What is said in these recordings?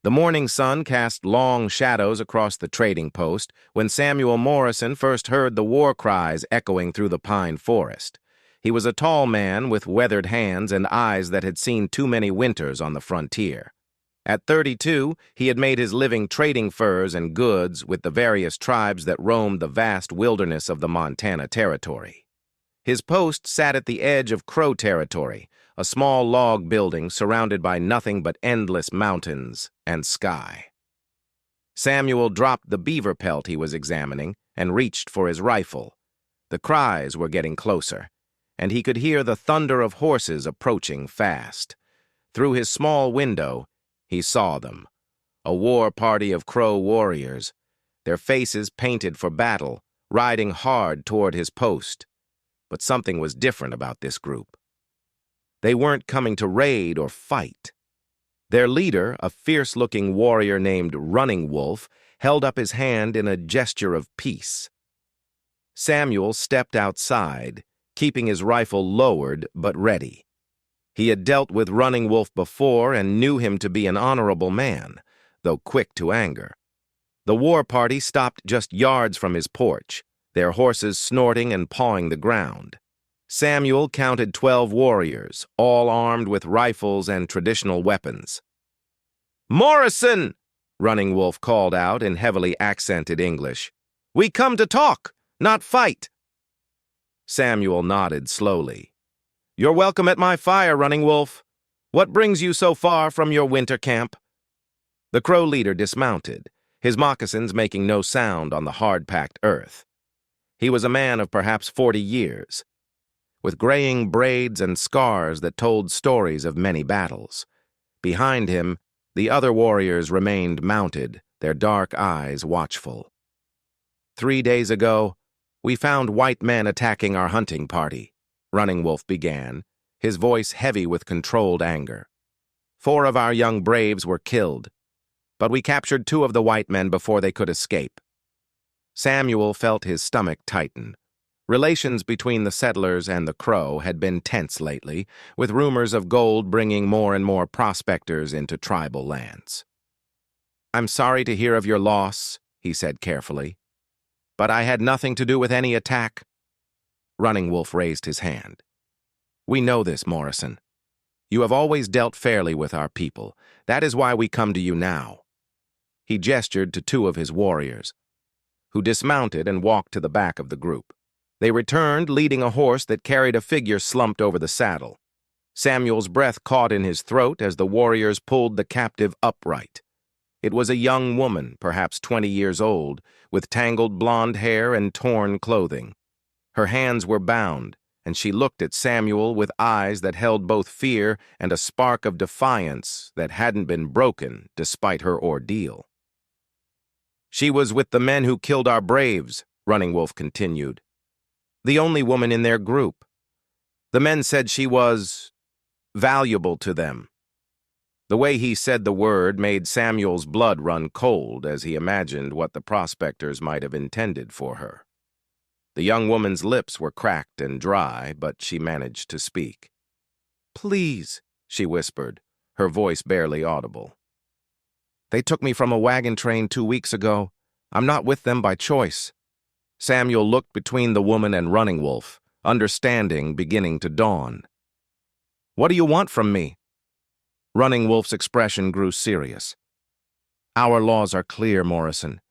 The morning sun cast long shadows across the trading post when Samuel Morrison first heard the war cries echoing through the pine forest. He was a tall man with weathered hands and eyes that had seen too many winters on the frontier. At 32, he had made his living trading furs and goods with the various tribes that roamed the vast wilderness of the Montana Territory. His post sat at the edge of Crow Territory, a small log building surrounded by nothing but endless mountains and sky. Samuel dropped the beaver pelt he was examining and reached for his rifle. The cries were getting closer, and he could hear the thunder of horses approaching fast. Through his small window, he saw them, a war party of Crow warriors, their faces painted for battle, riding hard toward his post. But something was different about this group. They weren't coming to raid or fight. Their leader, a fierce-looking warrior named Running Wolf, held up his hand in a gesture of peace. Samuel stepped outside, keeping his rifle lowered but ready. He had dealt with Running Wolf before and knew him to be an honorable man, though quick to anger. The war party stopped just yards from his porch, their horses snorting and pawing the ground. Samuel counted 12 warriors, all armed with rifles and traditional weapons. "Morrison!" Running Wolf called out in heavily accented English. "We come to talk, not fight." Samuel nodded slowly. "You're welcome at my fire, Running Wolf. What brings you so far from your winter camp?" The Crow leader dismounted, his moccasins making no sound on the hard-packed earth. He was a man of perhaps 40 years, with graying braids and scars that told stories of many battles. Behind him, the other warriors remained mounted, their dark eyes watchful. "3 days ago, we found white men attacking our hunting party," Running Wolf began, his voice heavy with controlled anger. "4 of our young braves were killed, but we captured 2 of the white men before they could escape." Samuel felt his stomach tighten. Relations between the settlers and the Crow had been tense lately, with rumors of gold bringing more and more prospectors into tribal lands. "I'm sorry to hear of your loss," he said carefully, "but I had nothing to do with any attack." Running Wolf raised his hand. "We know this, Morrison. You have always dealt fairly with our people. That is why we come to you now." He gestured to 2 of his warriors, who dismounted and walked to the back of the group. They returned leading a horse that carried a figure slumped over the saddle. Samuel's breath caught in his throat as the warriors pulled the captive upright. It was a young woman, perhaps 20 years old, with tangled blonde hair and torn clothing. Her hands were bound, and she looked at Samuel with eyes that held both fear and a spark of defiance that hadn't been broken despite her ordeal. "She was with the men who killed our braves," Running Wolf continued. "The only woman in their group. The men said she was valuable to them." The way he said the word made Samuel's blood run cold as he imagined what the prospectors might have intended for her. The young woman's lips were cracked and dry, but she managed to speak. "Please," she whispered, her voice barely audible. "They took me from a wagon train 2 weeks ago. I'm not with them by choice." Samuel looked between the woman and Running Wolf, understanding beginning to dawn. "What do you want from me?" Running Wolf's expression grew serious. "Our laws are clear, Morrison.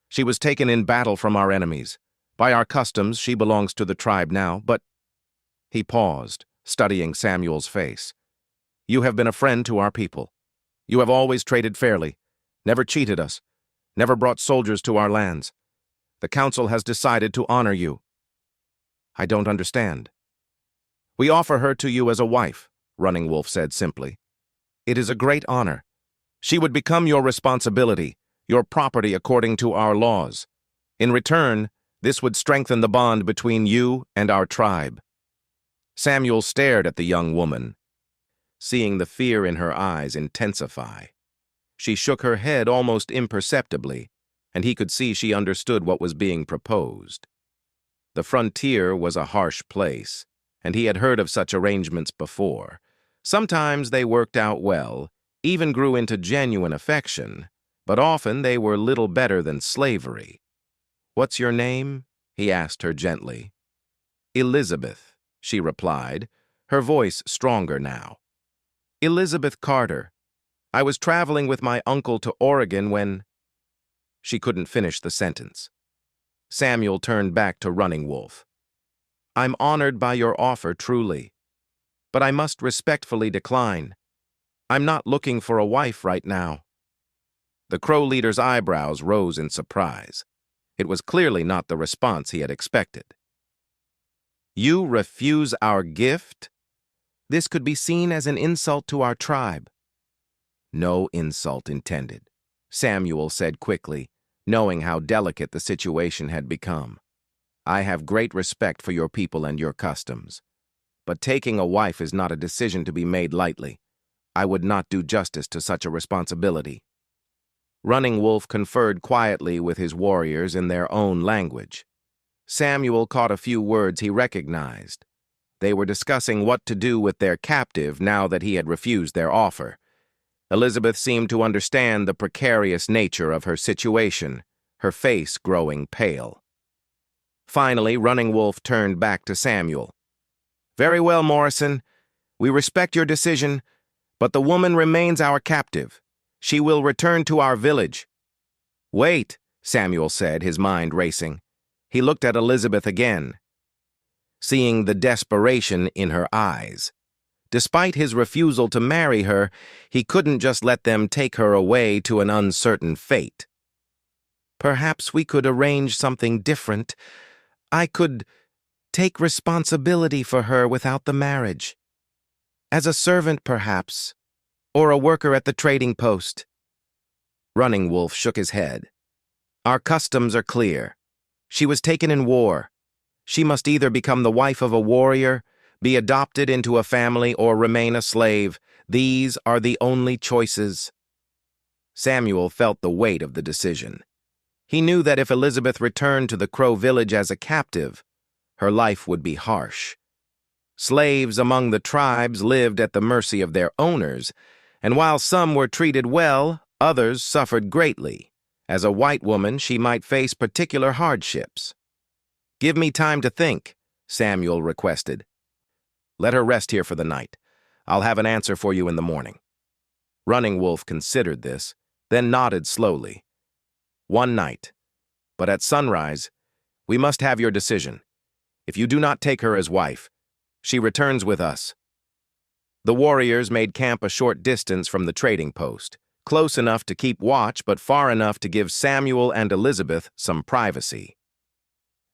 She was taken in battle from our enemies. By our customs, she belongs to the tribe now, but—" He paused, studying Samuel's face. "You have been a friend to our people. You have always traded fairly, never cheated us, never brought soldiers to our lands. The council has decided to honor you." "I don't understand." "We offer her to you as a wife," Running Wolf said simply. "It is a great honor. She would become your responsibility, your property according to our laws. In return, this would strengthen the bond between you and our tribe." Samuel stared at the young woman, seeing the fear in her eyes intensify. She shook her head almost imperceptibly, and he could see she understood what was being proposed. The frontier was a harsh place, and he had heard of such arrangements before. Sometimes they worked out well, even grew into genuine affection, but often they were little better than slavery. "What's your name?" he asked her gently. "Elizabeth," she replied, her voice stronger now. "Elizabeth Carter. I was traveling with my uncle to Oregon when—" She couldn't finish the sentence. Samuel turned back to Running Wolf. "I'm honored by your offer, truly. But I must respectfully decline. I'm not looking for a wife right now." The Crow leader's eyebrows rose in surprise. It was clearly not the response he had expected. "You refuse our gift? This could be seen as an insult to our tribe." "No insult intended," Samuel said quickly, knowing how delicate the situation had become. "I have great respect for your people and your customs. But taking a wife is not a decision to be made lightly. I would not do justice to such a responsibility." Running Wolf conferred quietly with his warriors in their own language. Samuel caught a few words he recognized. They were discussing what to do with their captive now that he had refused their offer. Elizabeth seemed to understand the precarious nature of her situation, her face growing pale. Finally, Running Wolf turned back to Samuel. "Very well, Morrison. We respect your decision, but the woman remains our captive. She will return to our village." "Wait," Samuel said, his mind racing. He looked at Elizabeth again, seeing the desperation in her eyes. Despite his refusal to marry her, he couldn't just let them take her away to an uncertain fate. "Perhaps we could arrange something different. I could take responsibility for her without the marriage. As a servant, perhaps, or a worker at the trading post." Running Wolf shook his head. "Our customs are clear. She was taken in war. She must either become the wife of a warrior, be adopted into a family, or remain a slave. These are the only choices." Samuel felt the weight of the decision. He knew that if Elizabeth returned to the Crow village as a captive, her life would be harsh. Slaves among the tribes lived at the mercy of their owners, and while some were treated well, others suffered greatly. As a white woman, she might face particular hardships. "Give me time to think," Samuel requested. "Let her rest here for the night. I'll have an answer for you in the morning." Running Wolf considered this, then nodded slowly. "One night. But at sunrise, we must have your decision. If you do not take her as wife, she returns with us." The warriors made camp a short distance from the trading post, close enough to keep watch but far enough to give Samuel and Elizabeth some privacy.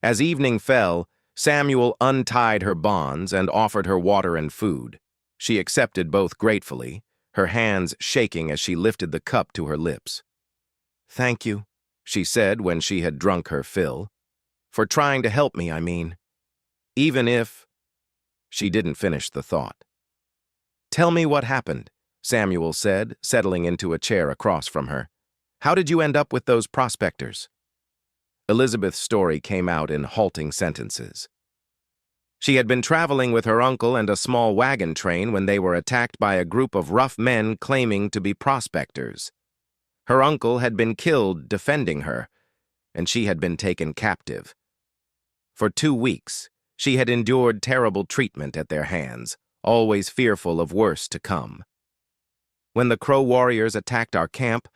As evening fell, Samuel untied her bonds and offered her water and food. She accepted both gratefully, her hands shaking as she lifted the cup to her lips. "Thank you," she said when she had drunk her fill. "For trying to help me, I mean. Even if—" She didn't finish the thought. "Tell me what happened," Samuel said, settling into a chair across from her. "How did you end up with those prospectors?" Elizabeth's story came out in halting sentences. She had been traveling with her uncle and a small wagon train when they were attacked by a group of rough men claiming to be prospectors. Her uncle had been killed defending her, and she had been taken captive. For 2 weeks, she had endured terrible treatment at their hands, always fearful of worse to come. "When the Crow warriors attacked our camp,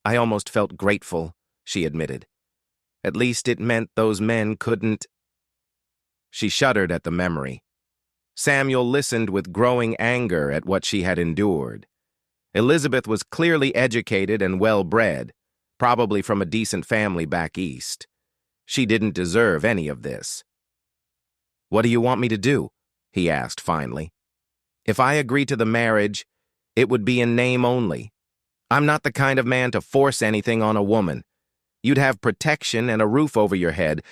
I almost felt grateful," she admitted. "At least it meant those men couldn't—" She shuddered at the memory. Samuel listened with growing anger at what she had endured. Elizabeth was clearly educated and well-bred, probably from a decent family back east. She didn't deserve any of this. "What do you want me to do?" he asked finally. "If I agree to the marriage, it would be in name only. I'm not the kind of man to force anything on a woman. You'd have protection and a roof over your head,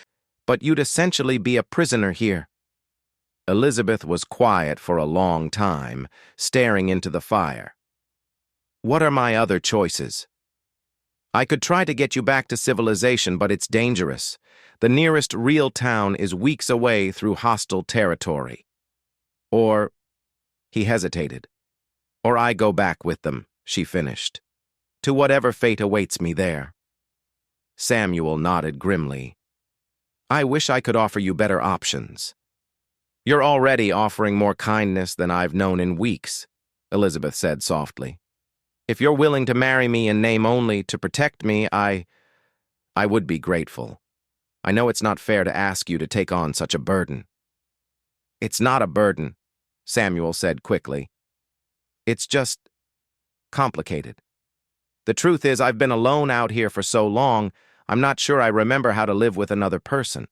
but you'd essentially be a prisoner here." Elizabeth was quiet for a long time, staring into the fire. "What are my other choices?" "I could try to get you back to civilization, but it's dangerous. The nearest real town is weeks away through hostile territory. Or," he hesitated, "or I go back with them." she finished. To whatever fate awaits me there. Samuel nodded grimly. I wish I could offer you better options. You're already offering more kindness than I've known in weeks, Elizabeth said softly. If you're willing to marry me in name only to protect me, I would be grateful. I know it's not fair to ask you to take on such a burden. It's not a burden, Samuel said quickly. It's just complicated. The truth is, I've been alone out here for so long, I'm not sure I remember how to live with another person.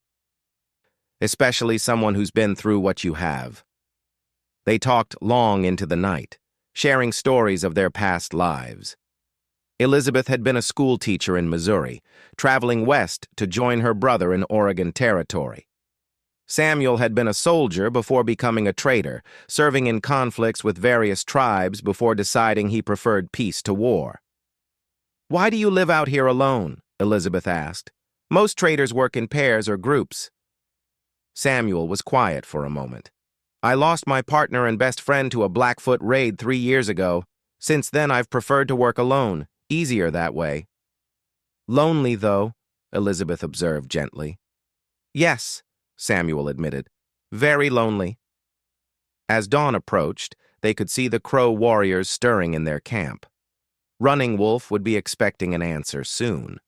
Especially someone who's been through what you have. They talked long into the night, sharing stories of their past lives. Elizabeth had been a school teacher in Missouri, traveling west to join her brother in Oregon Territory. Samuel had been a soldier before becoming a trader, serving in conflicts with various tribes before deciding he preferred peace to war. Why do you live out here alone? Elizabeth asked. Most traders work in pairs or groups. Samuel was quiet for a moment. I lost my partner and best friend to a Blackfoot raid 3 years ago. Since then, I've preferred to work alone. Easier that way. Lonely, though, Elizabeth observed gently. Yes, Samuel admitted. Very lonely. As dawn approached, they could see the Crow warriors stirring in their camp. Running Wolf would be expecting an answer soon.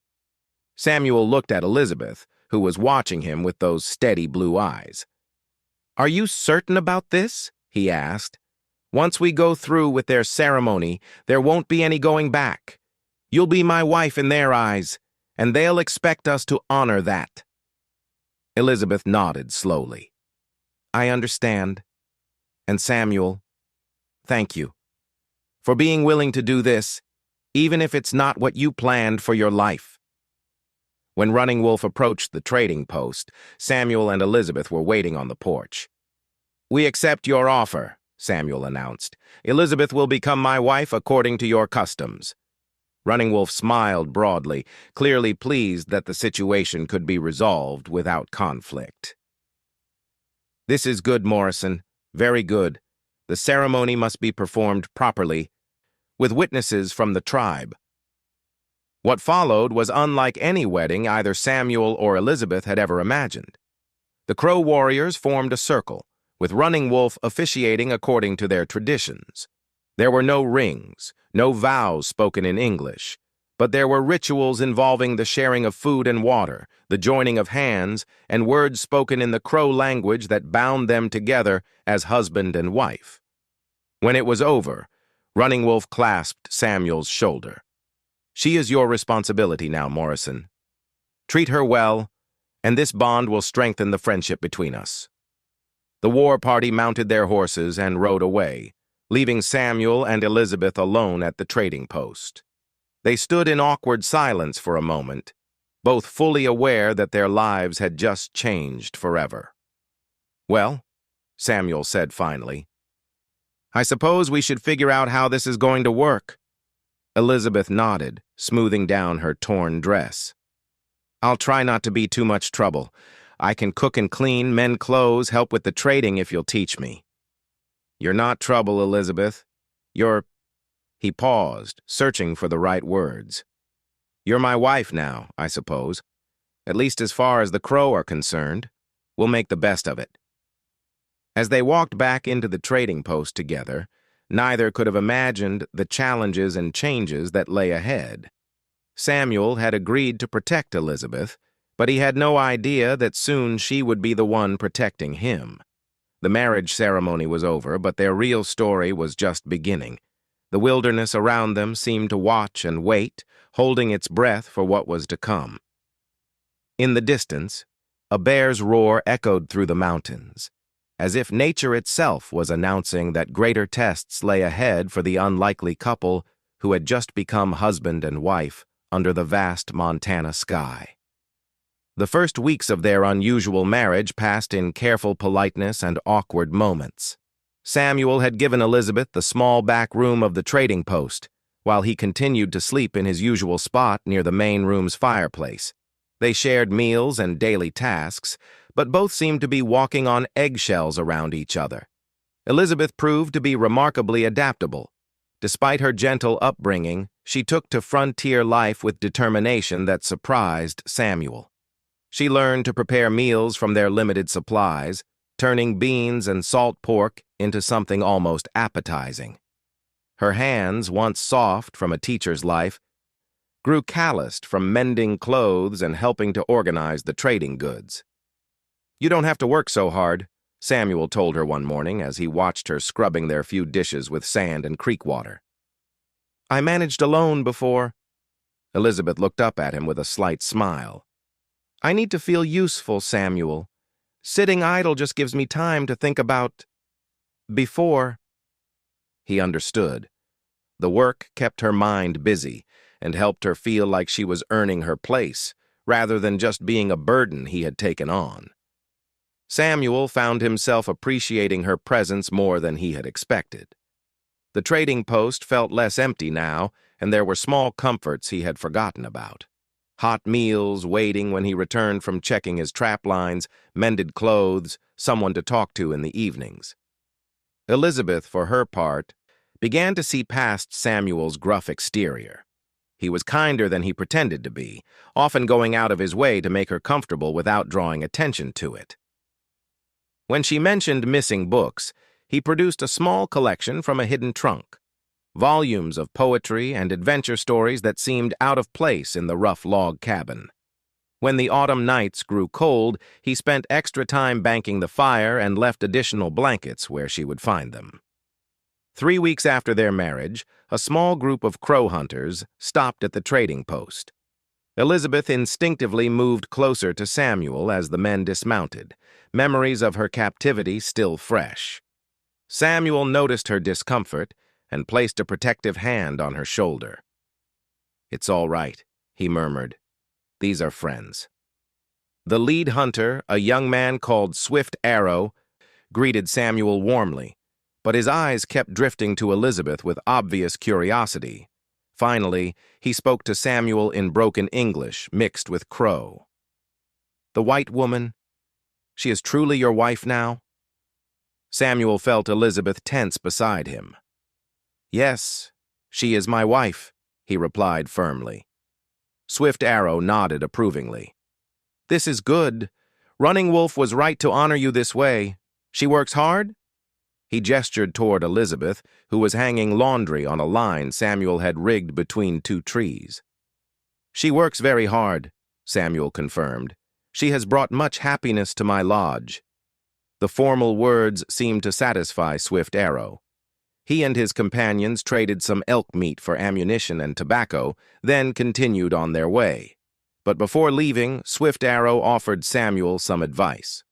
Samuel looked at Elizabeth, who was watching him with those steady blue eyes. Are you certain about this? He asked. Once we go through with their ceremony, there won't be any going back. You'll be my wife in their eyes, and they'll expect us to honor that. Elizabeth nodded slowly. I understand. And Samuel, thank you for being willing to do this, even if it's not what you planned for your life. When Running Wolf approached the trading post, Samuel and Elizabeth were waiting on the porch. We accept your offer, Samuel announced. Elizabeth will become my wife according to your customs. Running Wolf smiled broadly, clearly pleased that the situation could be resolved without conflict. This is good, Morrison. Very good. The ceremony must be performed properly, with witnesses from the tribe. What followed was unlike any wedding either Samuel or Elizabeth had ever imagined. The Crow warriors formed a circle, with Running Wolf officiating according to their traditions. There were no rings, no vows spoken in English, but there were rituals involving the sharing of food and water, the joining of hands, and words spoken in the Crow language that bound them together as husband and wife. When it was over, Running Wolf clasped Samuel's shoulder. She is your responsibility now, Morrison. Treat her well, and this bond will strengthen the friendship between us. The war party mounted their horses and rode away, leaving Samuel and Elizabeth alone at the trading post. They stood in awkward silence for a moment, both fully aware that their lives had just changed forever. Well, Samuel said finally, I suppose we should figure out how this is going to work. Elizabeth nodded, smoothing down her torn dress. I'll try not to be too much trouble. I can cook and clean, mend clothes, help with the trading if you'll teach me. You're not trouble, Elizabeth. You're... He paused, searching for the right words. You're my wife now, I suppose. At least as far as the Crow are concerned. We'll make the best of it. As they walked back into the trading post together, neither could have imagined the challenges and changes that lay ahead. Samuel had agreed to protect Elizabeth, but he had no idea that soon she would be the one protecting him. The marriage ceremony was over, but their real story was just beginning. The wilderness around them seemed to watch and wait, holding its breath for what was to come. In the distance, a bear's roar echoed through the mountains, as if nature itself was announcing that greater tests lay ahead for the unlikely couple who had just become husband and wife under the vast Montana sky. The first weeks of their unusual marriage passed in careful politeness and awkward moments. Samuel had given Elizabeth the small back room of the trading post, while he continued to sleep in his usual spot near the main room's fireplace. They shared meals and daily tasks, but both seemed to be walking on eggshells around each other. Elizabeth proved to be remarkably adaptable, Despite her gentle upbringing, she took to frontier life with determination that surprised Samuel. She learned to prepare meals from their limited supplies, turning beans and salt pork into something almost appetizing. Her hands, once soft from a teacher's life, grew calloused from mending clothes and helping to organize the trading goods. "You don't have to work so hard," Samuel told her one morning as he watched her scrubbing their few dishes with sand and creek water. "I managed alone before." Elizabeth looked up at him with a slight smile. "I need to feel useful, Samuel. Sitting idle just gives me time to think about before." He understood. The work kept her mind busy and helped her feel like she was earning her place, rather than just being a burden he had taken on. Samuel found himself appreciating her presence more than he had expected. The trading post felt less empty now, and there were small comforts he had forgotten about. Hot meals waiting when he returned from checking his trap lines, mended clothes, someone to talk to in the evenings. Elizabeth, for her part, began to see past Samuel's gruff exterior. He was kinder than he pretended to be, often going out of his way to make her comfortable without drawing attention to it. When she mentioned missing books, he produced a small collection from a hidden trunk. Volumes of poetry and adventure stories that seemed out of place in the rough log cabin. When the autumn nights grew cold, he spent extra time banking the fire and left additional blankets where she would find them. 3 weeks after their marriage, a small group of crow hunters stopped at the trading post. Elizabeth instinctively moved closer to Samuel as the men dismounted, memories of her captivity still fresh. Samuel noticed her discomfort and placed a protective hand on her shoulder. "It's all right," he murmured. "These are friends." The lead hunter, a young man called Swift Arrow, greeted Samuel warmly, but his eyes kept drifting to Elizabeth with obvious curiosity. Finally, he spoke to Samuel in broken English mixed with Crow. "The white woman, she is truly your wife now?" Samuel felt Elizabeth tense beside him. "Yes, she is my wife," he replied firmly. Swift Arrow nodded approvingly. "This is good. Running Wolf was right to honor you this way. She works hard?" He gestured toward Elizabeth, who was hanging laundry on a line Samuel had rigged between 2 trees. "She works very hard," Samuel confirmed. "She has brought much happiness to my lodge." The formal words seemed to satisfy Swift Arrow. He and his companions traded some elk meat for ammunition and tobacco, then continued on their way. But before leaving, Swift Arrow offered Samuel some advice.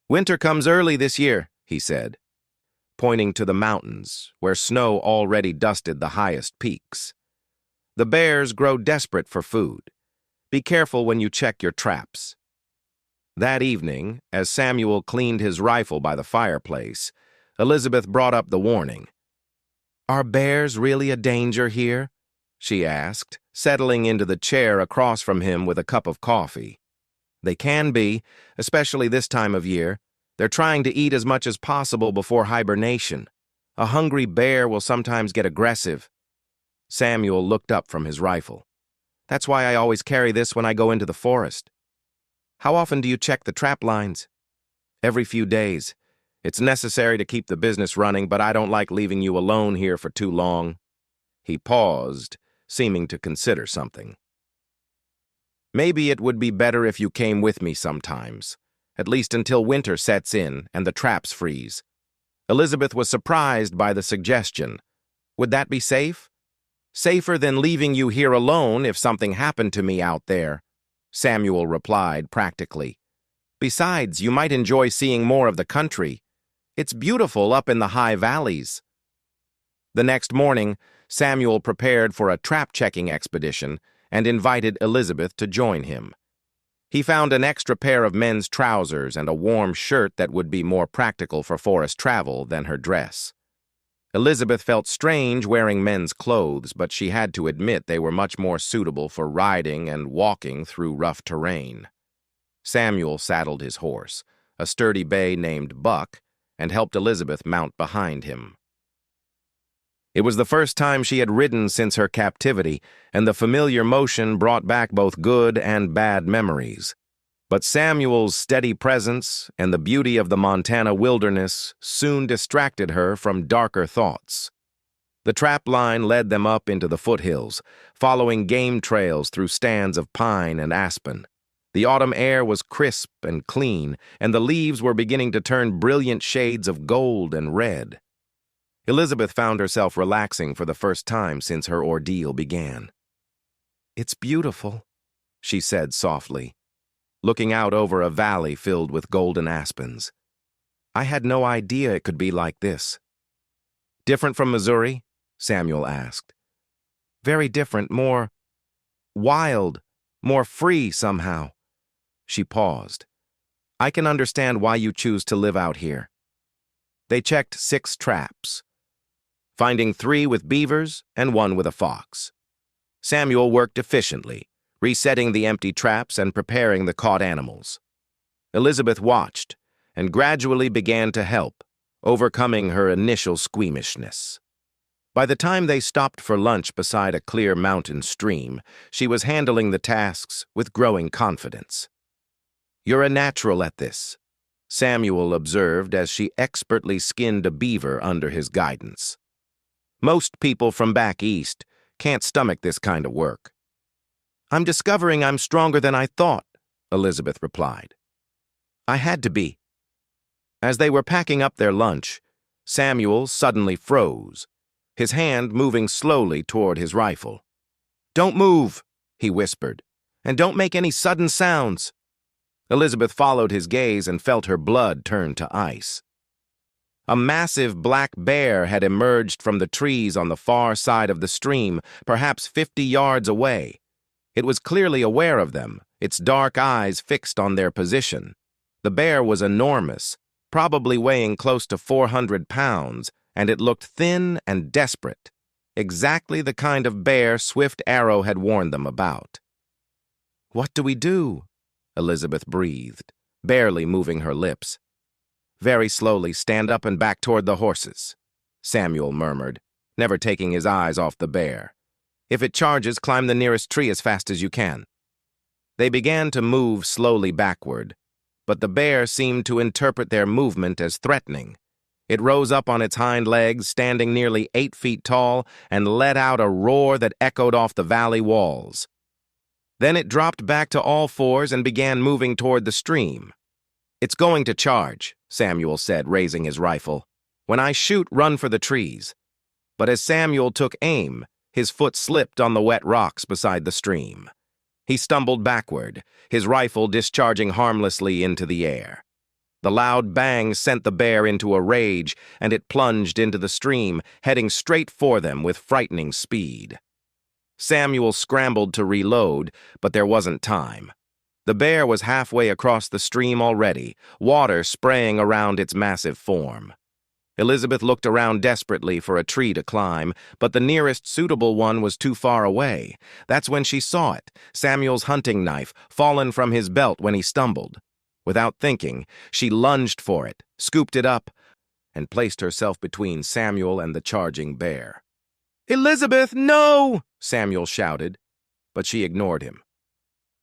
"Winter comes early this year," he said, pointing to the mountains, where snow already dusted the highest peaks. "The bears grow desperate for food. Be careful when you check your traps." That evening, as Samuel cleaned his rifle by the fireplace, Elizabeth brought up the warning. "Are bears really a danger here?" she asked, settling into the chair across from him with a cup of coffee. "They can be, especially this time of year. They're trying to eat as much as possible before hibernation. A hungry bear will sometimes get aggressive." Samuel looked up from his rifle. "That's why I always carry this when I go into the forest." "How often do you check the trap lines?" "Every few days. It's necessary to keep the business running, but I don't like leaving you alone here for too long." He paused, seeming to consider something. "Maybe it would be better if you came with me sometimes, at least until winter sets in and the traps freeze." Elizabeth was surprised by the suggestion. "Would that be safe?" "Safer than leaving you here alone if something happened to me out there," Samuel replied practically. "Besides, you might enjoy seeing more of the country. It's beautiful up in the high valleys." The next morning, Samuel prepared for a trap-checking expedition and invited Elizabeth to join him. He found an extra pair of men's trousers and a warm shirt that would be more practical for forest travel than her dress. Elizabeth felt strange wearing men's clothes, but she had to admit they were much more suitable for riding and walking through rough terrain. Samuel saddled his horse, a sturdy bay named Buck, and helped Elizabeth mount behind him. It was the first time she had ridden since her captivity, and the familiar motion brought back both good and bad memories. But Samuel's steady presence and the beauty of the Montana wilderness soon distracted her from darker thoughts. The trap line led them up into the foothills, following game trails through stands of pine and aspen. The autumn air was crisp and clean, and the leaves were beginning to turn brilliant shades of gold and red. Elizabeth found herself relaxing for the first time since her ordeal began. "It's beautiful," she said softly, looking out over a valley filled with golden aspens. "I had no idea it could be like this." "Different from Missouri?" Samuel asked. "Very different, more wild, more free somehow." She paused. "I can understand why you choose to live out here." They checked 6 traps, finding 3 with beavers and 1 with a fox. Samuel worked efficiently, resetting the empty traps and preparing the caught animals. Elizabeth watched and gradually began to help, overcoming her initial squeamishness. By the time they stopped for lunch beside a clear mountain stream, she was handling the tasks with growing confidence. "You're a natural at this," Samuel observed as she expertly skinned a beaver under his guidance. "Most people from back east can't stomach this kind of work." "I'm discovering I'm stronger than I thought," Elizabeth replied. "I had to be." As they were packing up their lunch, Samuel suddenly froze, his hand moving slowly toward his rifle. "Don't move," he whispered, "and don't make any sudden sounds." Elizabeth followed his gaze and felt her blood turn to ice. A massive black bear had emerged from the trees on the far side of the stream, perhaps 50 yards away. It was clearly aware of them, its dark eyes fixed on their position. The bear was enormous, probably weighing close to 400 pounds, and it looked thin and desperate, exactly the kind of bear Swift Arrow had warned them about. "What do we do?" Elizabeth breathed, barely moving her lips. "Very slowly stand up and back toward the horses," Samuel murmured, never taking his eyes off the bear. "If it charges, climb the nearest tree as fast as you can." They began to move slowly backward, but the bear seemed to interpret their movement as threatening. It rose up on its hind legs, standing nearly 8 feet tall, and let out a roar that echoed off the valley walls. Then it dropped back to all fours and began moving toward the stream. "It's going to charge," Samuel said, raising his rifle. "When I shoot, run for the trees." But as Samuel took aim, his foot slipped on the wet rocks beside the stream. He stumbled backward, his rifle discharging harmlessly into the air. The loud bang sent the bear into a rage, and it plunged into the stream, heading straight for them with frightening speed. Samuel scrambled to reload, but there wasn't time. The bear was halfway across the stream already, water spraying around its massive form. Elizabeth looked around desperately for a tree to climb, but the nearest suitable one was too far away. That's when she saw it, Samuel's hunting knife, fallen from his belt when he stumbled. Without thinking, she lunged for it, scooped it up, and placed herself between Samuel and the charging bear. "Elizabeth, no!" Samuel shouted, but she ignored him.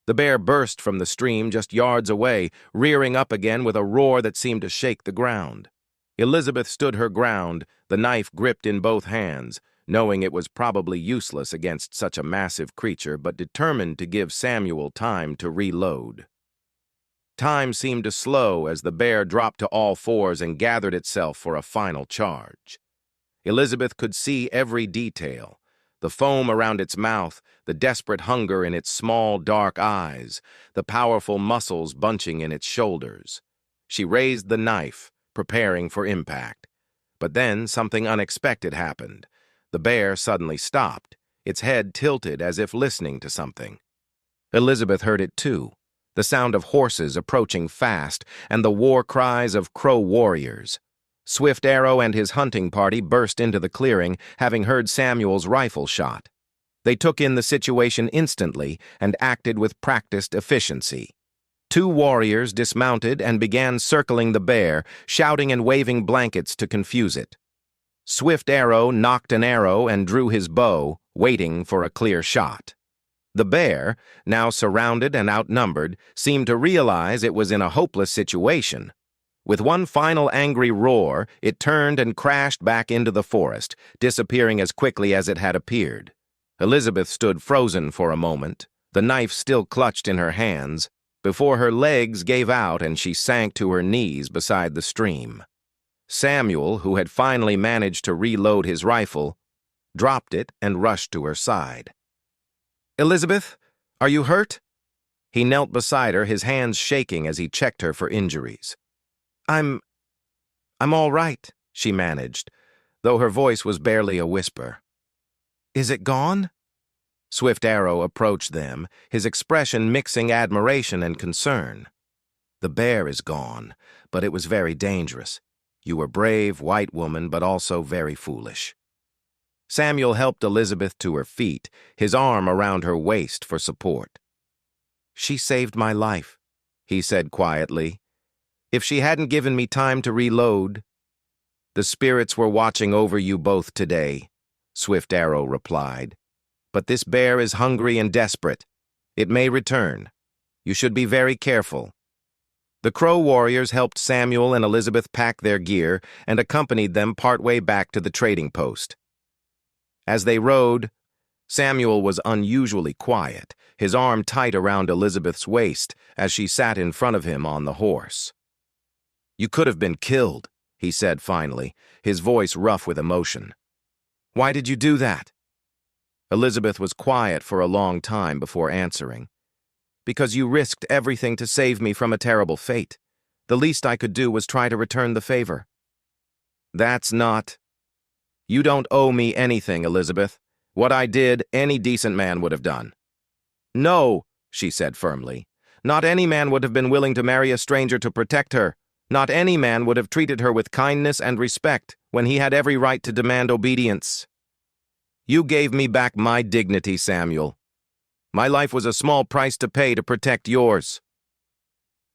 The bear burst from the stream just yards away, rearing up again with a roar that seemed to shake the ground. Elizabeth stood her ground, the knife gripped in both hands, knowing it was probably useless against such a massive creature, but determined to give Samuel time to reload. Time seemed to slow as the bear dropped to all fours and gathered itself for a final charge. Elizabeth could see every detail, the foam around its mouth, the desperate hunger in its small, dark eyes, the powerful muscles bunching in its shoulders. She raised the knife, preparing for impact. But then something unexpected happened. The bear suddenly stopped, its head tilted as if listening to something. Elizabeth heard it too, the sound of horses approaching fast and the war cries of Crow warriors. Swift Arrow and his hunting party burst into the clearing, having heard Samuel's rifle shot. They took in the situation instantly and acted with practiced efficiency. 2 warriors dismounted and began circling the bear, shouting and waving blankets to confuse it. Swift Arrow knocked an arrow and drew his bow, waiting for a clear shot. The bear, now surrounded and outnumbered, seemed to realize it was in a hopeless situation. With one final angry roar, it turned and crashed back into the forest, disappearing as quickly as it had appeared. Elizabeth stood frozen for a moment, the knife still clutched in her hands, before her legs gave out and she sank to her knees beside the stream. Samuel, who had finally managed to reload his rifle, dropped it and rushed to her side. "Elizabeth, are you hurt?" He knelt beside her, his hands shaking as he checked her for injuries. I'm all right," she managed, though her voice was barely a whisper. "Is it gone?" Swift Arrow approached them, his expression mixing admiration and concern. "The bear is gone, but it was very dangerous. You were brave, white woman, but also very foolish." Samuel helped Elizabeth to her feet, his arm around her waist for support. "She saved my life," he said quietly. "If she hadn't given me time to reload—" "The spirits were watching over you both today," Swift Arrow replied. "But this bear is hungry and desperate. It may return. You should be very careful." The Crow warriors helped Samuel and Elizabeth pack their gear and accompanied them partway back to the trading post. As they rode, Samuel was unusually quiet, his arm tight around Elizabeth's waist as she sat in front of him on the horse. "You could have been killed," he said finally, his voice rough with emotion. "Why did you do that?" Elizabeth was quiet for a long time before answering. "Because you risked everything to save me from a terrible fate. The least I could do was try to return the favor." "That's not—" "You don't owe me anything, Elizabeth. What I did, any decent man would have done." "No," she said firmly. "Not any man would have been willing to marry a stranger to protect her. Not any man would have treated her with kindness and respect when he had every right to demand obedience. You gave me back my dignity, Samuel. My life was a small price to pay to protect yours."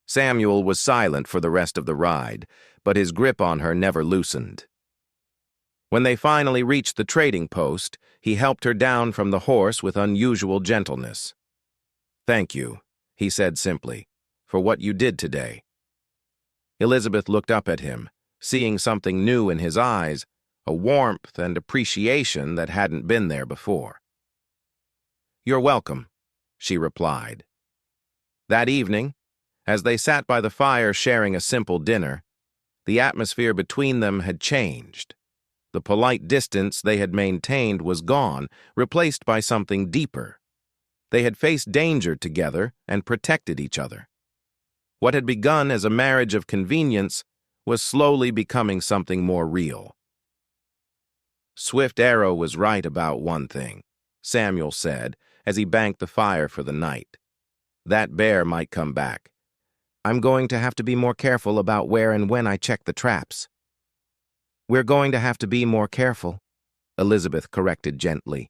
Samuel was silent for the rest of the ride, but his grip on her never loosened. When they finally reached the trading post, he helped her down from the horse with unusual gentleness. "Thank you," he said simply, "for what you did today." Elizabeth looked up at him, seeing something new in his eyes, a warmth and appreciation that hadn't been there before. "You're welcome," she replied. That evening, as they sat by the fire sharing a simple dinner, the atmosphere between them had changed. The polite distance they had maintained was gone, replaced by something deeper. They had faced danger together and protected each other. What had begun as a marriage of convenience was slowly becoming something more real. "Swift Arrow was right about one thing," Samuel said as he banked the fire for the night. "That bear might come back. I'm going to have to be more careful about where and when I check the traps." "We're going to have to be more careful," Elizabeth corrected gently.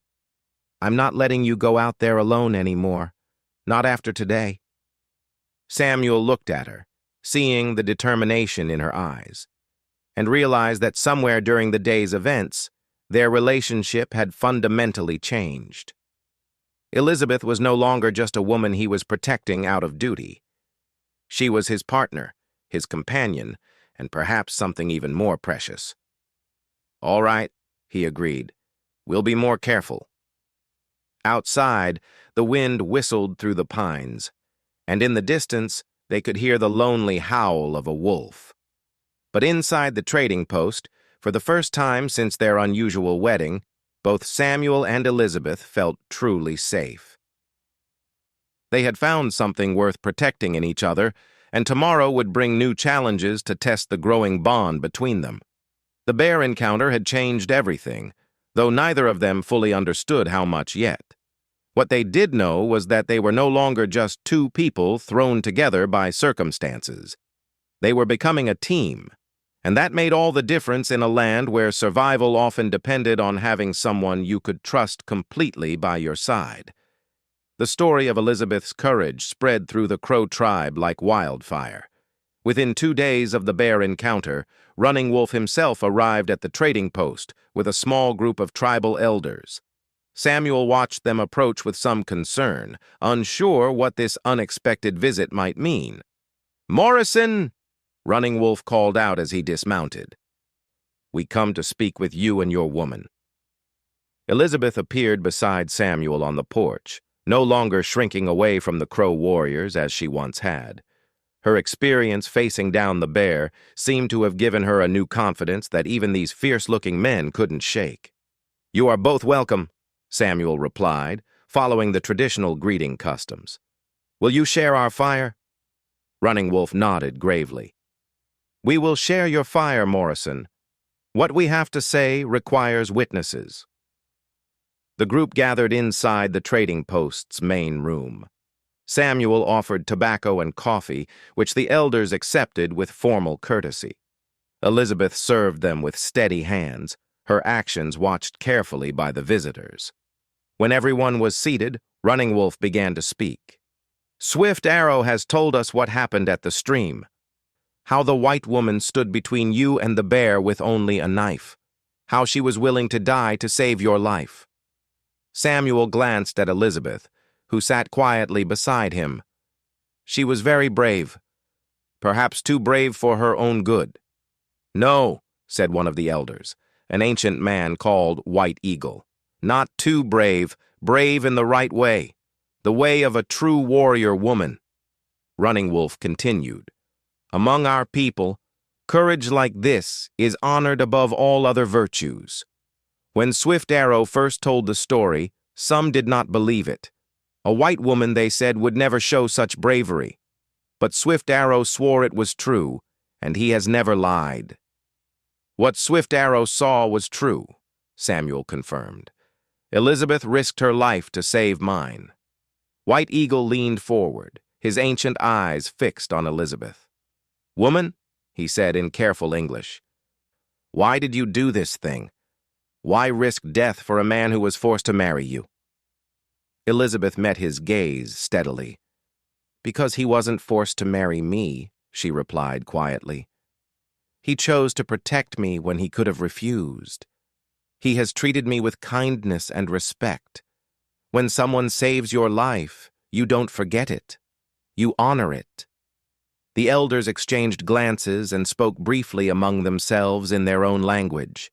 "I'm not letting you go out there alone anymore. Not after today." Samuel looked at her, seeing the determination in her eyes, and realized that somewhere during the day's events, their relationship had fundamentally changed. Elizabeth was no longer just a woman he was protecting out of duty. She was his partner, his companion, and perhaps something even more precious. "All right," he agreed. "We'll be more careful." Outside, the wind whistled through the pines, and in the distance, they could hear the lonely howl of a wolf. But inside the trading post, for the first time since their unusual wedding, both Samuel and Elizabeth felt truly safe. They had found something worth protecting in each other, and tomorrow would bring new challenges to test the growing bond between them. The bear encounter had changed everything, though neither of them fully understood how much yet. What they did know was that they were no longer just two people thrown together by circumstances. They were becoming a team, and that made all the difference in a land where survival often depended on having someone you could trust completely by your side. The story of Elizabeth's courage spread through the Crow tribe like wildfire. Within 2 days of the bear encounter, Running Wolf himself arrived at the trading post with a small group of tribal elders. Samuel watched them approach with some concern, unsure what this unexpected visit might mean. "Morrison!" Running Wolf called out as he dismounted. "We come to speak with you and your woman." Elizabeth appeared beside Samuel on the porch, no longer shrinking away from the Crow warriors as she once had. Her experience facing down the bear seemed to have given her a new confidence that even these fierce-looking men couldn't shake. "You are both welcome," Samuel replied, following the traditional greeting customs. "Will you share our fire?" Running Wolf nodded gravely. "We will share your fire, Morrison. What we have to say requires witnesses." The group gathered inside the trading post's main room. Samuel offered tobacco and coffee, which the elders accepted with formal courtesy. Elizabeth served them with steady hands, her actions watched carefully by the visitors. When everyone was seated, Running Wolf began to speak. "Swift Arrow has told us what happened at the stream. How the white woman stood between you and the bear with only a knife. How she was willing to die to save your life." Samuel glanced at Elizabeth, who sat quietly beside him. "She was very brave. Perhaps too brave for her own good." "No," said one of the elders, an ancient man called White Eagle. "Not too brave, brave in the right way, the way of a true warrior woman." Running Wolf continued, "Among our people, courage like this is honored above all other virtues. When Swift Arrow first told the story, some did not believe it. A white woman, they said, would never show such bravery. But Swift Arrow swore it was true, and he has never lied." "What Swift Arrow saw was true," Samuel confirmed. "Elizabeth risked her life to save mine." White Eagle leaned forward, his ancient eyes fixed on Elizabeth. "Woman," he said in careful English, "why did you do this thing? Why risk death for a man who was forced to marry you?" Elizabeth met his gaze steadily. "Because he wasn't forced to marry me," she replied quietly. "He chose to protect me when he could have refused. He has treated me with kindness and respect. When someone saves your life, you don't forget it. You honor it." The elders exchanged glances and spoke briefly among themselves in their own language.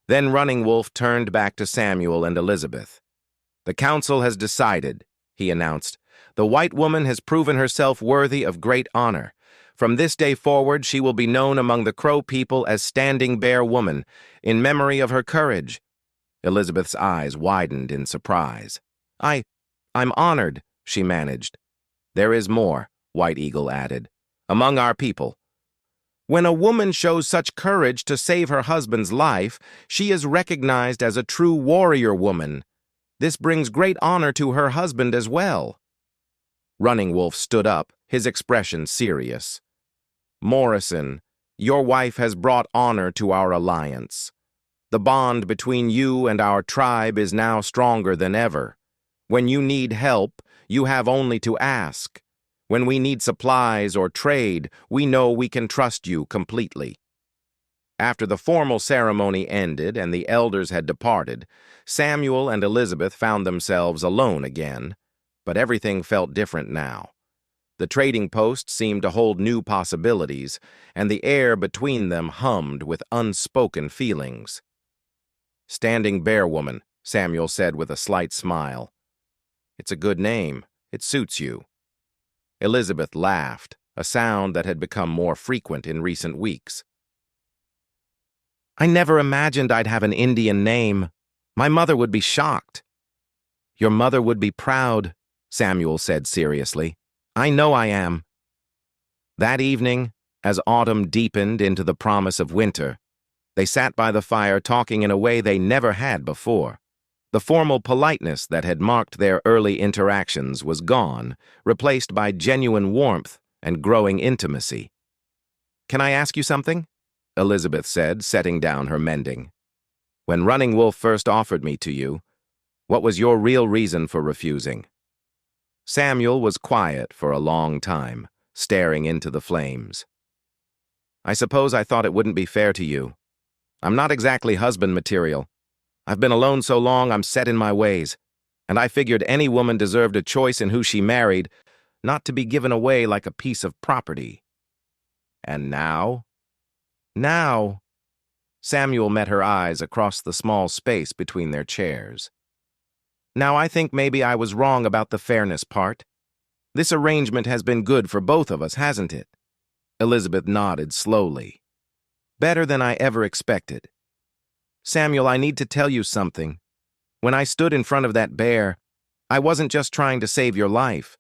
Then Running Wolf turned back to Samuel and Elizabeth. "The council has decided," he announced. "The white woman has proven herself worthy of great honor. From this day forward, she will be known among the Crow people as Standing Bear Woman, in memory of her courage." Elizabeth's eyes widened in surprise. I'm honored," she managed. "There is more," White Eagle added. "Among our people, when a woman shows such courage to save her husband's life, she is recognized as a true warrior woman. This brings great honor to her husband as well." Running Wolf stood up, his expression serious. "Morrison, your wife has brought honor to our alliance. The bond between you and our tribe is now stronger than ever. When you need help, you have only to ask. When we need supplies or trade, we know we can trust you completely." After the formal ceremony ended and the elders had departed, Samuel and Elizabeth found themselves alone again, but everything felt different now. The trading post seemed to hold new possibilities, and the air between them hummed with unspoken feelings. "Standing Bear Woman," Samuel said with a slight smile. "It's a good name. It suits you." Elizabeth laughed, a sound that had become more frequent in recent weeks. "I never imagined I'd have an Indian name. My mother would be shocked." "Your mother would be proud," Samuel said seriously. "I know I am." That evening, as autumn deepened into the promise of winter, they sat by the fire talking in a way they never had before. The formal politeness that had marked their early interactions was gone, replaced by genuine warmth and growing intimacy. "Can I ask you something?" Elizabeth said, setting down her mending. "When Running Wolf first offered me to you, what was your real reason for refusing?" Samuel was quiet for a long time, staring into the flames. I suppose I thought it wouldn't be fair to you. I'm not exactly husband material. I've been alone so long I'm set in my ways, and I figured any woman deserved a choice in who she married, not to be given away like a piece of property. And now? Now? Samuel met her eyes across the small space between their chairs. Now I think maybe I was wrong about the fairness part. This arrangement has been good for both of us, hasn't it? Elizabeth nodded slowly. Better than I ever expected. Samuel, I need to tell you something. When I stood in front of that bear, I wasn't just trying to save your life.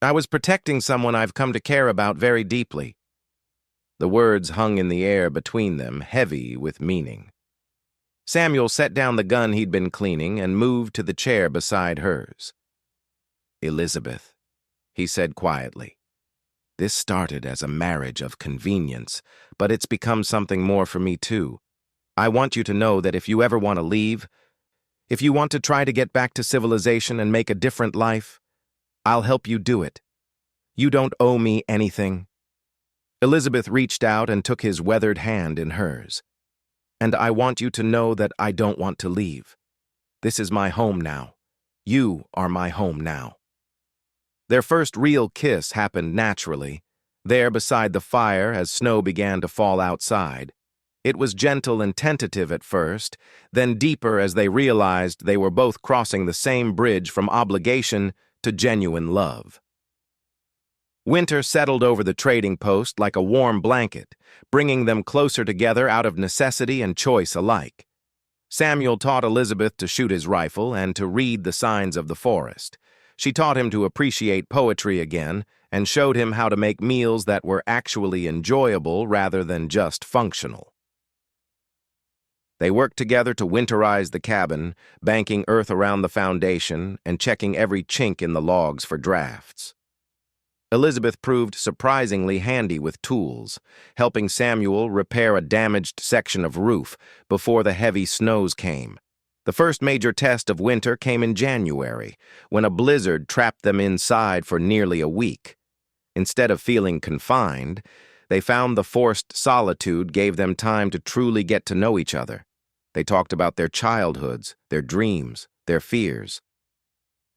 I was protecting someone I've come to care about very deeply. The words hung in the air between them, heavy with meaning. Samuel set down the gun he'd been cleaning and moved to the chair beside hers. Elizabeth, he said quietly, this started as a marriage of convenience, but it's become something more for me too. I want you to know that if you ever want to leave, if you want to try to get back to civilization and make a different life, I'll help you do it. You don't owe me anything. Elizabeth reached out and took his weathered hand in hers. And I want you to know that I don't want to leave. This is my home now. You are my home now. Their first real kiss happened naturally, there beside the fire as snow began to fall outside. It was gentle and tentative at first, then deeper as they realized they were both crossing the same bridge from obligation to genuine love. Winter settled over the trading post like a warm blanket, bringing them closer together out of necessity and choice alike. Samuel taught Elizabeth to shoot his rifle and to read the signs of the forest. She taught him to appreciate poetry again and showed him how to make meals that were actually enjoyable rather than just functional. They worked together to winterize the cabin, banking earth around the foundation and checking every chink in the logs for drafts. Elizabeth proved surprisingly handy with tools, helping Samuel repair a damaged section of roof before the heavy snows came. The first major test of winter came in January, when a blizzard trapped them inside for nearly a week. Instead of feeling confined, they found the forced solitude gave them time to truly get to know each other. They talked about their childhoods, their dreams, their fears.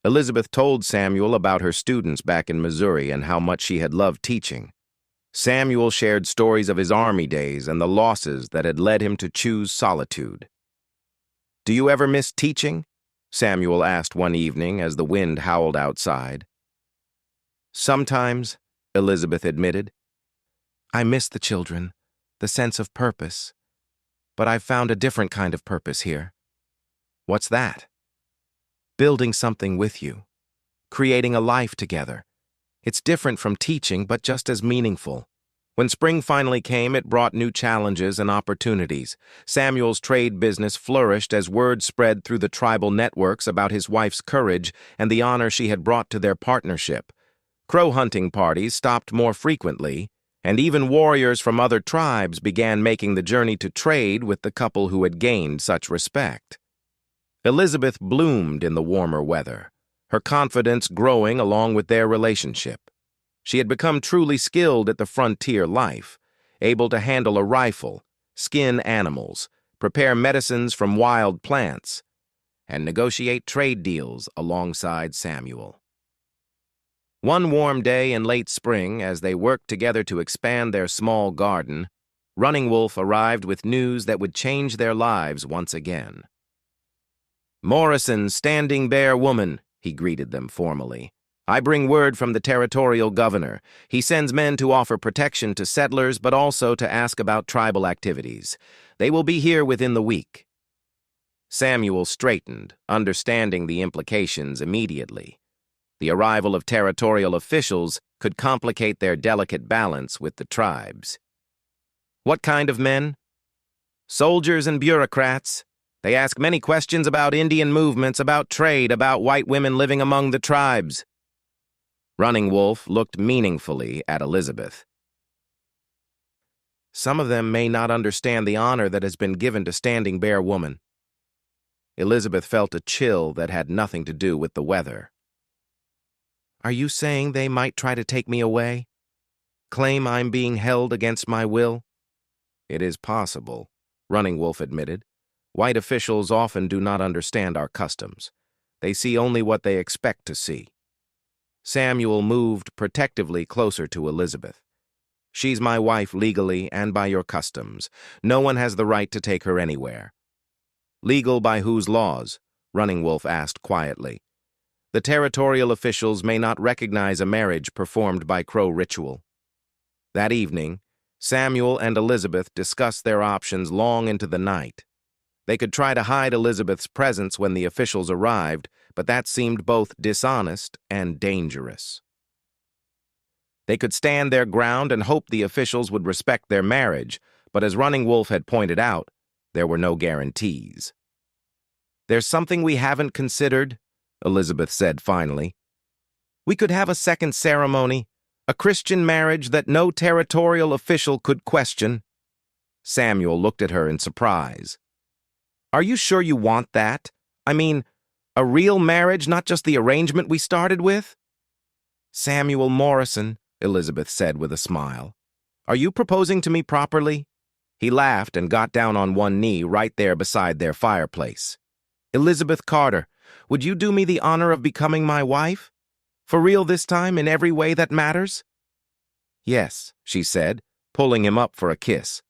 Elizabeth told Samuel about her students back in Missouri and how much she had loved teaching. Samuel shared stories of his army days and the losses that had led him to choose solitude. "Do you ever miss teaching?" Samuel asked one evening as the wind howled outside. "Sometimes," Elizabeth admitted. "I miss the children, the sense of purpose. But I've found a different kind of purpose here." "What's that?" "Building something with you. Creating a life together. It's different from teaching, but just as meaningful." When spring finally came, it brought new challenges and opportunities. Samuel's trade business flourished as word spread through the tribal networks about his wife's courage and the honor she had brought to their partnership. Crow hunting parties stopped more frequently, and even warriors from other tribes began making the journey to trade with the couple who had gained such respect. Elizabeth bloomed in the warmer weather, her confidence growing along with their relationship. She had become truly skilled at the frontier life, able to handle a rifle, skin animals, prepare medicines from wild plants, and negotiate trade deals alongside Samuel. One warm day in late spring, as they worked together to expand their small garden, Running Wolf arrived with news that would change their lives once again. "Morrison, Standing Bear Woman," he greeted them formally. "I bring word from the territorial governor. He sends men to offer protection to settlers, but also to ask about tribal activities. They will be here within the week." Samuel straightened, understanding the implications immediately. The arrival of territorial officials could complicate their delicate balance with the tribes. "What kind of men?" "Soldiers and bureaucrats. They ask many questions about Indian movements, about trade, about white women living among the tribes." Running Wolf looked meaningfully at Elizabeth. "Some of them may not understand the honor that has been given to Standing Bear Woman." Elizabeth felt a chill that had nothing to do with the weather. "Are you saying they might try to take me away? Claim I'm being held against my will?" It is possible, Running Wolf admitted. White officials often do not understand our customs. They see only what they expect to see. Samuel moved protectively closer to Elizabeth. She's my wife legally and by your customs. No one has the right to take her anywhere. Legal by whose laws? Running Wolf asked quietly. The territorial officials may not recognize a marriage performed by Crow ritual. That evening, Samuel and Elizabeth discussed their options long into the night. They could try to hide Elizabeth's presence when the officials arrived, but that seemed both dishonest and dangerous. They could stand their ground and hope the officials would respect their marriage, but as Running Wolf had pointed out, there were no guarantees. "There's something we haven't considered," Elizabeth said finally. "We could have a second ceremony, a Christian marriage that no territorial official could question." Samuel looked at her in surprise. "Are you sure you want that? I mean, a real marriage, not just the arrangement we started with?" "Samuel Morrison," Elizabeth said with a smile. "Are you proposing to me properly?" He laughed and got down on one knee right there beside their fireplace. "Elizabeth Carter, would you do me the honor of becoming my wife? For real this time, in every way that matters?" "Yes," she said, pulling him up for a kiss.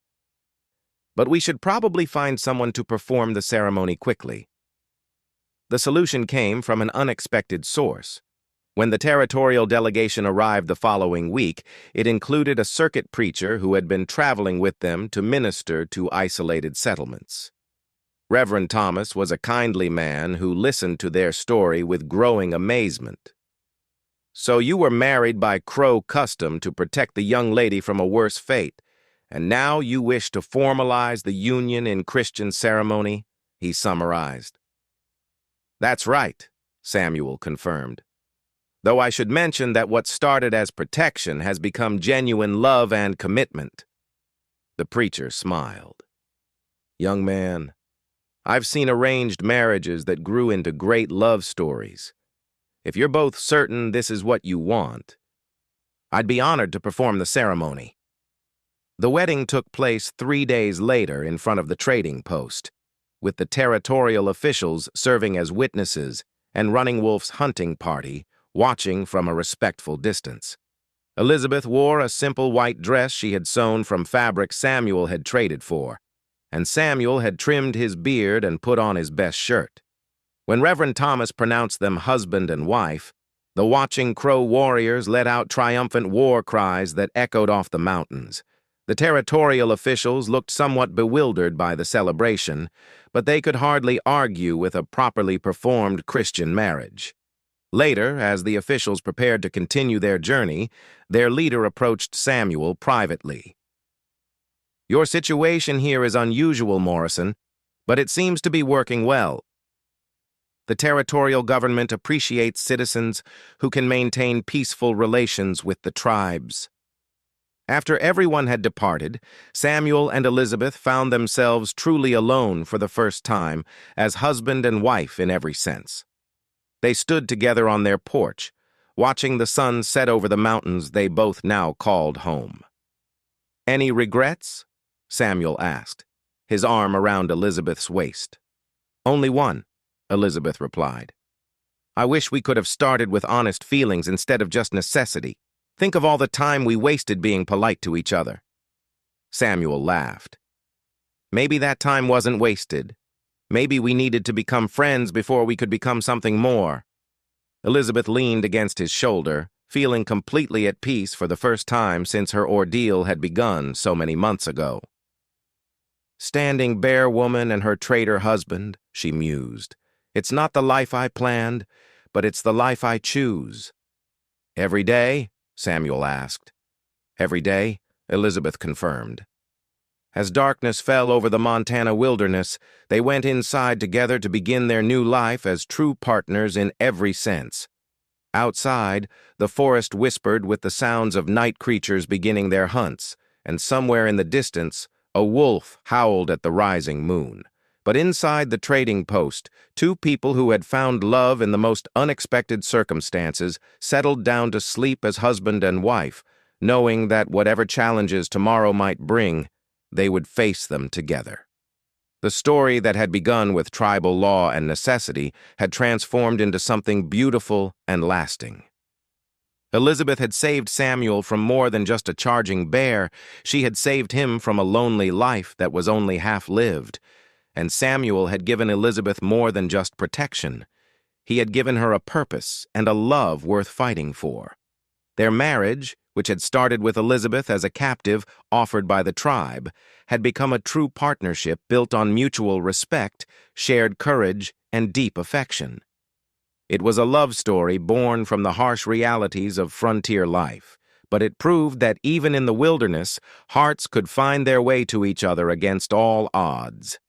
"But we should probably find someone to perform the ceremony quickly." The solution came from an unexpected source. When the territorial delegation arrived the following week, it included a circuit preacher who had been traveling with them to minister to isolated settlements. Reverend Thomas was a kindly man who listened to their story with growing amazement. "So you were married by Crow custom to protect the young lady from a worse fate, and now you wish to formalize the union in Christian ceremony," he summarized. "That's right," Samuel confirmed. "Though I should mention that what started as protection has become genuine love and commitment." The preacher smiled. "Young man, I've seen arranged marriages that grew into great love stories. If you're both certain this is what you want, I'd be honored to perform the ceremony." The wedding took place 3 days later in front of the trading post, with the territorial officials serving as witnesses and Running Wolf's hunting party watching from a respectful distance. Elizabeth wore a simple white dress she had sewn from fabric Samuel had traded for, and Samuel had trimmed his beard and put on his best shirt. When Reverend Thomas pronounced them husband and wife, the watching Crow warriors let out triumphant war cries that echoed off the mountains. The territorial officials looked somewhat bewildered by the celebration, but they could hardly argue with a properly performed Christian marriage. Later, as the officials prepared to continue their journey, their leader approached Samuel privately. "Your situation here is unusual, Morrison, but it seems to be working well. The territorial government appreciates citizens who can maintain peaceful relations with the tribes." After everyone had departed, Samuel and Elizabeth found themselves truly alone for the first time, as husband and wife in every sense. They stood together on their porch, watching the sun set over the mountains they both now called home. "Any regrets?" Samuel asked, his arm around Elizabeth's waist. "Only one," Elizabeth replied. "I wish we could have started with honest feelings instead of just necessity. Think of all the time we wasted being polite to each other." Samuel laughed. "Maybe that time wasn't wasted. Maybe we needed to become friends before we could become something more." Elizabeth leaned against his shoulder, feeling completely at peace for the first time since her ordeal had begun so many months ago. "Standing bear woman and her traitor husband," she mused. "It's not the life I planned, but it's the life I choose." "Every day?" Samuel asked. "Every day," Elizabeth confirmed. As darkness fell over the Montana wilderness, they went inside together to begin their new life as true partners in every sense. Outside, the forest whispered with the sounds of night creatures beginning their hunts, and somewhere in the distance, a wolf howled at the rising moon. But inside the trading post, two people who had found love in the most unexpected circumstances settled down to sleep as husband and wife, knowing that whatever challenges tomorrow might bring, They would face them together. The story that had begun with tribal law and necessity had transformed into something beautiful and lasting. Elizabeth had saved Samuel from more than just a charging bear. She had saved him from a lonely life that was only half lived. And Samuel had given Elizabeth more than just protection. He had given her a purpose and a love worth fighting for. Their marriage, which had started with Elizabeth as a captive offered by the tribe, had become a true partnership built on mutual respect, shared courage, and deep affection. It was a love story born from the harsh realities of frontier life, but it proved that even in the wilderness, hearts could find their way to each other against all odds.